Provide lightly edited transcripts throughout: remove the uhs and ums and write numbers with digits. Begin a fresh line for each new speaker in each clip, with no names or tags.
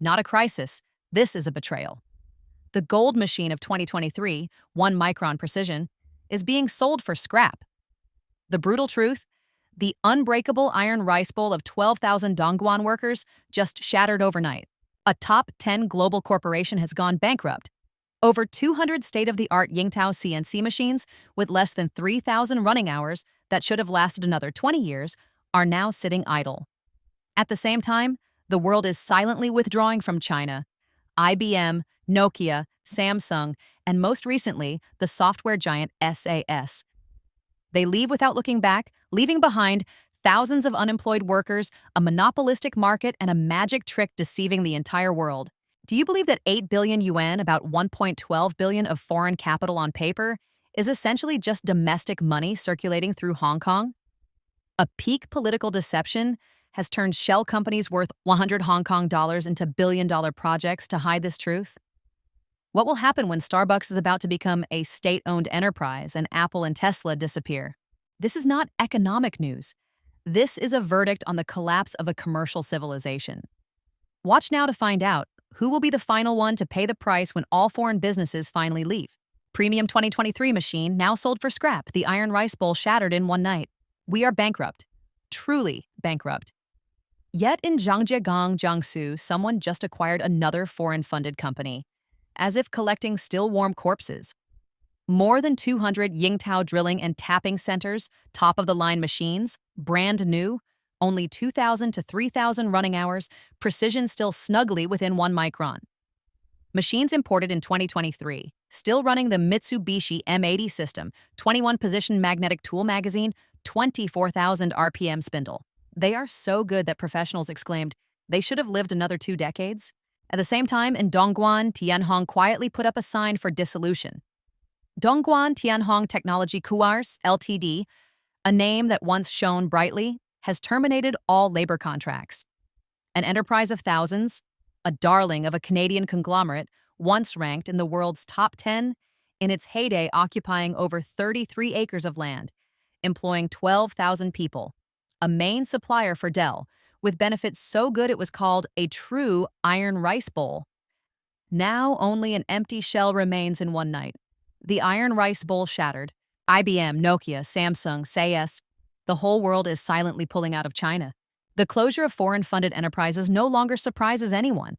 Not a crisis. This is a betrayal. The gold machine of 2023, 1 micron precision, is being sold for scrap. The brutal truth? The unbreakable iron rice bowl of 12,000 Dongguan workers just shattered overnight. A top 10 global corporation has gone bankrupt. Over 200 state-of-the-art Yingtao CNC machines with less than 3,000 running hours that should have lasted another 20 years are now sitting idle. At the same time, the world is silently withdrawing from China. IBM, Nokia, Samsung, and most recently, the software giant SAS. They leave without looking back, leaving behind thousands of unemployed workers, a monopolistic market, and a magic trick deceiving the entire world. Do you believe that 8 billion yuan, about 1.12 billion of foreign capital on paper, is essentially just domestic money circulating through Hong Kong? A peak political deception has turned shell companies worth 100 Hong Kong dollars into billion-dollar projects to hide this truth? What will happen when Starbucks is about to become a state-owned enterprise and Apple and Tesla disappear? This is not economic news. This is a verdict on the collapse of a commercial civilization. Watch now to find out who will be the final one to pay the price when all foreign businesses finally leave. Premium 2023 machine now sold for scrap. The iron rice bowl shattered in one night. We are bankrupt. Truly bankrupt. Yet in Zhangjiagang, Jiangsu, someone just acquired another foreign-funded company, as if collecting still warm corpses. More than 200 Yingtao drilling and tapping centers, top-of-the-line machines, brand new, only 2,000 to 3,000 running hours, precision still snugly within 1 micron. Machines imported in 2023, still running the Mitsubishi M80 system, 21-position magnetic tool magazine, 24,000 RPM spindle. They are so good that professionals exclaimed, they should have lived another 2 decades. At the same time, in Dongguan, Tianhong quietly put up a sign for dissolution. Dongguan Tianhong Technology Coars, Ltd., a name that once shone brightly, has terminated all labor contracts. An enterprise of thousands, a darling of a Canadian conglomerate, once ranked in the world's top 10, in its heyday occupying over 33 acres of land, employing 12,000 people, a main supplier for Dell, with benefits so good it was called a true iron rice bowl. Now only an empty shell remains in one night. The iron rice bowl shattered. IBM, Nokia, Samsung, SAS. The whole world is silently pulling out of China. The closure of foreign-funded enterprises no longer surprises anyone.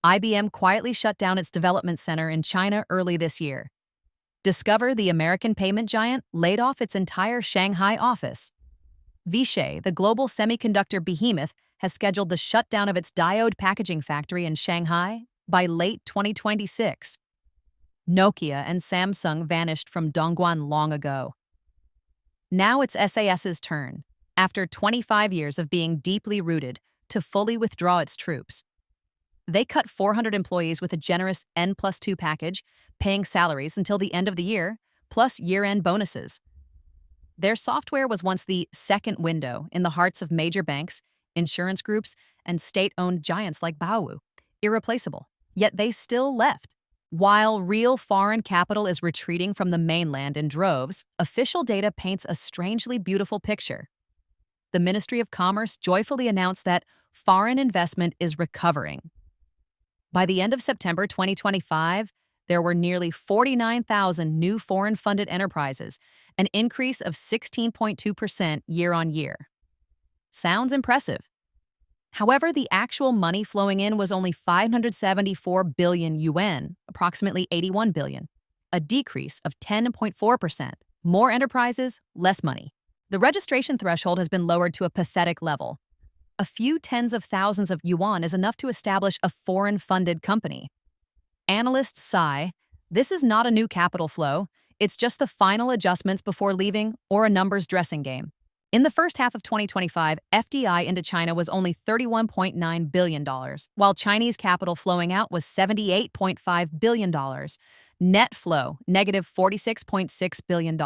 IBM quietly shut down its development center in China early this year. Discover, the American payment giant, laid off its entire Shanghai office. Vishay, the global semiconductor behemoth, has scheduled the shutdown of its diode packaging factory in Shanghai by late 2026. Nokia and Samsung vanished from Dongguan long ago. Now it's SAS's turn, after 25 years of being deeply rooted, to fully withdraw its troops. They cut 400 employees with a generous N+2 package, paying salaries until the end of the year, plus year-end bonuses. Their software was once the second window in the hearts of major banks, insurance groups, and state-owned giants like Baowu. Irreplaceable. Yet they still left. While real foreign capital is retreating from the mainland in droves, official data paints a strangely beautiful picture. The Ministry of Commerce joyfully announced that foreign investment is recovering. By the end of September 2025, there were nearly 49,000 new foreign-funded enterprises, an increase of 16.2% year-on-year. Sounds impressive. However, the actual money flowing in was only 574 billion yuan, approximately 81 billion, a decrease of 10.4%. More enterprises, less money. The registration threshold has been lowered to a pathetic level. A few tens of thousands of yuan is enough to establish a foreign-funded company. Analysts sigh, this is not a new capital flow, it's just the final adjustments before leaving or a numbers dressing game. In the first half of 2025, FDI into China was only $31.9 billion, while Chinese capital flowing out was $78.5 billion. Net flow, negative $46.6 billion,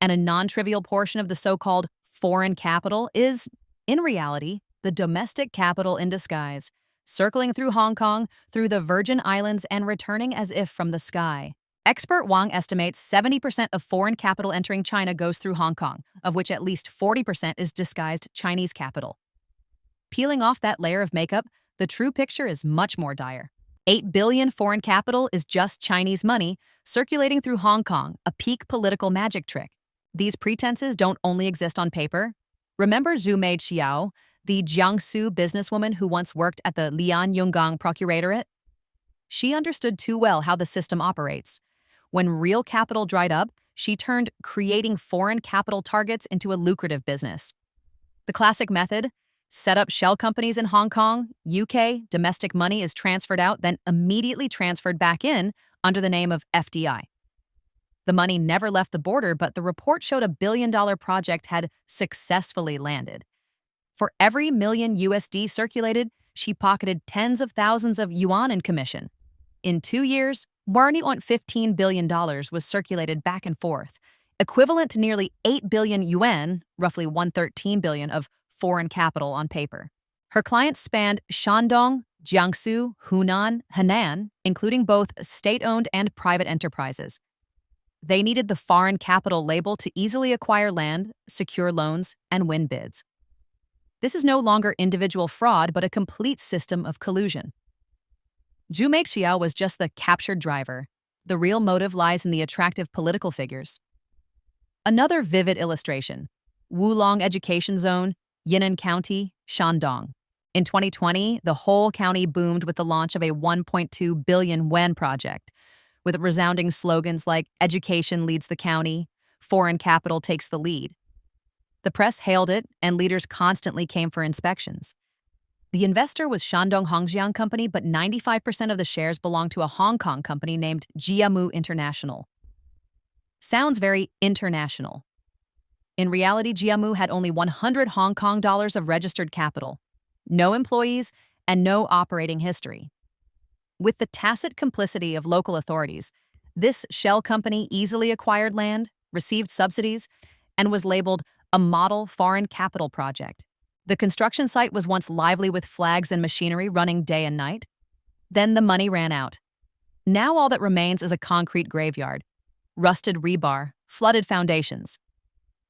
and a non-trivial portion of the so-called foreign capital is, in reality, the domestic capital in disguise, circling through Hong Kong, through the Virgin Islands, and returning as if from the sky. Expert Wang estimates 70% of foreign capital entering China goes through Hong Kong, of which at least 40% is disguised Chinese capital. Peeling off that layer of makeup, the true picture is much more dire. 8 billion foreign capital is just Chinese money circulating through Hong Kong, a peak political magic trick. These pretenses don't only exist on paper. Remember Zhu Xiao, the Jiangsu businesswoman who once worked at the Lian Yonggang Procuratorate? She understood too well how the system operates. When real capital dried up, she turned creating foreign capital targets into a lucrative business. The classic method: set up shell companies in Hong Kong, UK, domestic money is transferred out, then immediately transferred back in under the name of FDI. The money never left the border, but the report showed a billion-dollar project had successfully landed. For every million USD circulated, she pocketed tens of thousands of yuan in commission. In 2 years, 15 billion was circulated back and forth, equivalent to nearly 8 billion yuan, roughly 113 billion of foreign capital on paper. Her clients spanned Shandong, Jiangsu, Hunan, Henan, including both state-owned and private enterprises. They needed the foreign capital label to easily acquire land, secure loans, and win bids. This is no longer individual fraud, but a complete system of collusion. Zhu Xiao was just the captured driver. The real motive lies in the attractive political figures. Another vivid illustration: Wulong Education Zone, Yinnan County, Shandong. In 2020, the whole county boomed with the launch of a 1.2 billion yuan project, with resounding slogans like "Education leads the county," "Foreign capital takes the lead." The press hailed it, and leaders constantly came for inspections. The investor was Shandong Hongjiang Company, but 95% of the shares belonged to a Hong Kong company named Jiamu International. Sounds very international. In reality, Jiamu had only 100 Hong Kong dollars of registered capital, no employees, and no operating history. With the tacit complicity of local authorities, this shell company easily acquired land, received subsidies, and was labeled a model foreign capital project. The construction site was once lively with flags and machinery running day and night. Then the money ran out. Now all that remains is a concrete graveyard, rusted rebar, flooded foundations.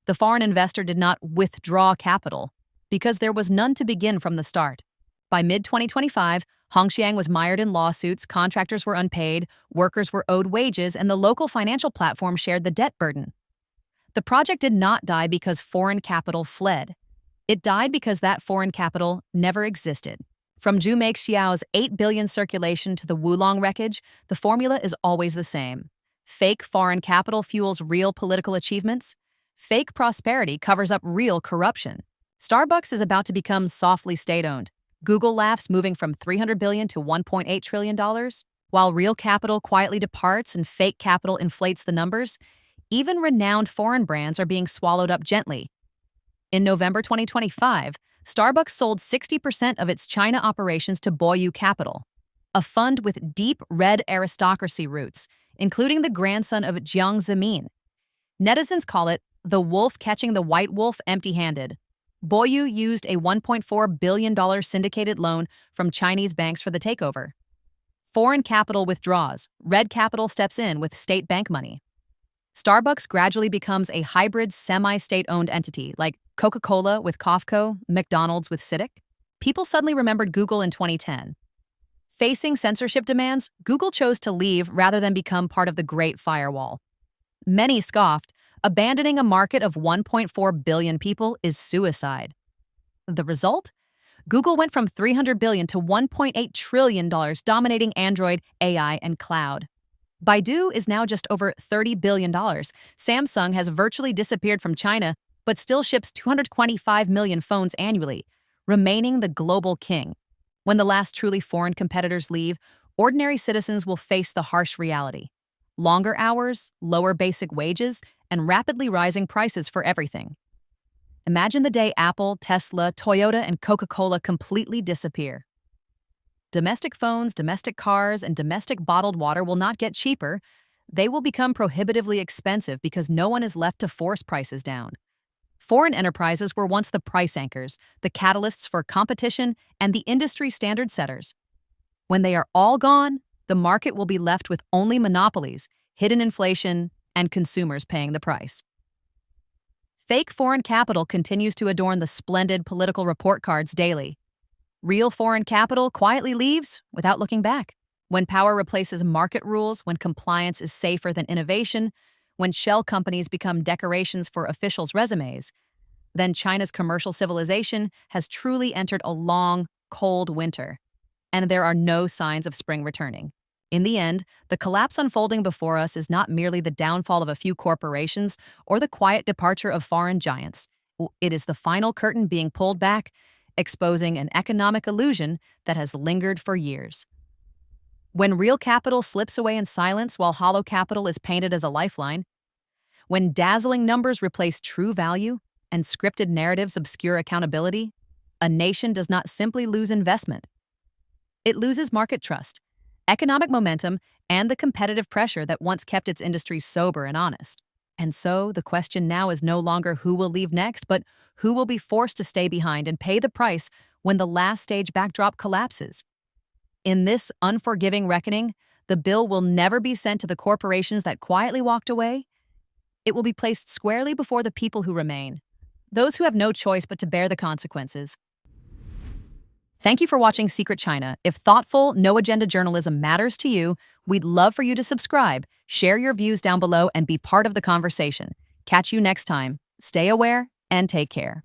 The foreign investor did not withdraw capital because there was none to begin from the start. By mid-2025, Hongxiang was mired in lawsuits, contractors were unpaid, workers were owed wages, and the local financial platform shared the debt burden. The project did not die because foreign capital fled. It died because that foreign capital never existed. From Zhu Xiao's 8 billion circulation to the Wulong wreckage, the formula is always the same. Fake foreign capital fuels real political achievements. Fake prosperity covers up real corruption. Starbucks is about to become softly state-owned. Google laughs, moving from $300 billion to $1.8 trillion. While real capital quietly departs and fake capital inflates the numbers, even renowned foreign brands are being swallowed up gently. In November 2025, Starbucks sold 60% of its China operations to Boyu Capital, a fund with deep red aristocracy roots, including the grandson of Jiang Zemin. Netizens call it the wolf catching the white wolf empty-handed. Boyu used a $1.4 billion syndicated loan from Chinese banks for the takeover. Foreign capital withdraws, red capital steps in with state bank money. Starbucks gradually becomes a hybrid semi-state-owned entity, like Coca-Cola with COFCO, McDonald's with CITIC. People suddenly remembered Google in 2010. Facing censorship demands, Google chose to leave rather than become part of the Great Firewall. Many scoffed, abandoning a market of 1.4 billion people is suicide. The result? Google went from $300 billion to $1.8 trillion, dominating Android, AI, and cloud. Baidu is now just over $30 billion. Samsung has virtually disappeared from China, but still ships 225 million phones annually, remaining the global king. When the last truly foreign competitors leave, ordinary citizens will face the harsh reality: longer hours, lower basic wages, and rapidly rising prices for everything. Imagine the day Apple, Tesla, Toyota, and Coca-Cola completely disappear. Domestic phones, domestic cars, and domestic bottled water will not get cheaper. They will become prohibitively expensive because no one is left to force prices down. Foreign enterprises were once the price anchors, the catalysts for competition, and the industry standard setters. When they are all gone, the market will be left with only monopolies, hidden inflation, and consumers paying the price. Fake foreign capital continues to adorn the splendid political report cards daily. Real foreign capital quietly leaves without looking back. When power replaces market rules, when compliance is safer than innovation, when shell companies become decorations for officials' resumes, then China's commercial civilization has truly entered a long, cold winter, and there are no signs of spring returning. In the end, the collapse unfolding before us is not merely the downfall of a few corporations or the quiet departure of foreign giants. It is the final curtain being pulled back, exposing an economic illusion that has lingered for years. When real capital slips away in silence while hollow capital is painted as a lifeline, when dazzling numbers replace true value and scripted narratives obscure accountability, a nation does not simply lose investment. It loses market trust, economic momentum, and the competitive pressure that once kept its industries sober and honest. And so, the question now is no longer who will leave next, but who will be forced to stay behind and pay the price when the last stage backdrop collapses. In this unforgiving reckoning, the bill will never be sent to the corporations that quietly walked away. It will be placed squarely before the people who remain, those who have no choice but to bear the consequences. Thank you for watching Secret China. If thoughtful, no-agenda journalism matters to you, we'd love for you to subscribe, share your views down below, and be part of the conversation. Catch you next time. Stay aware and take care.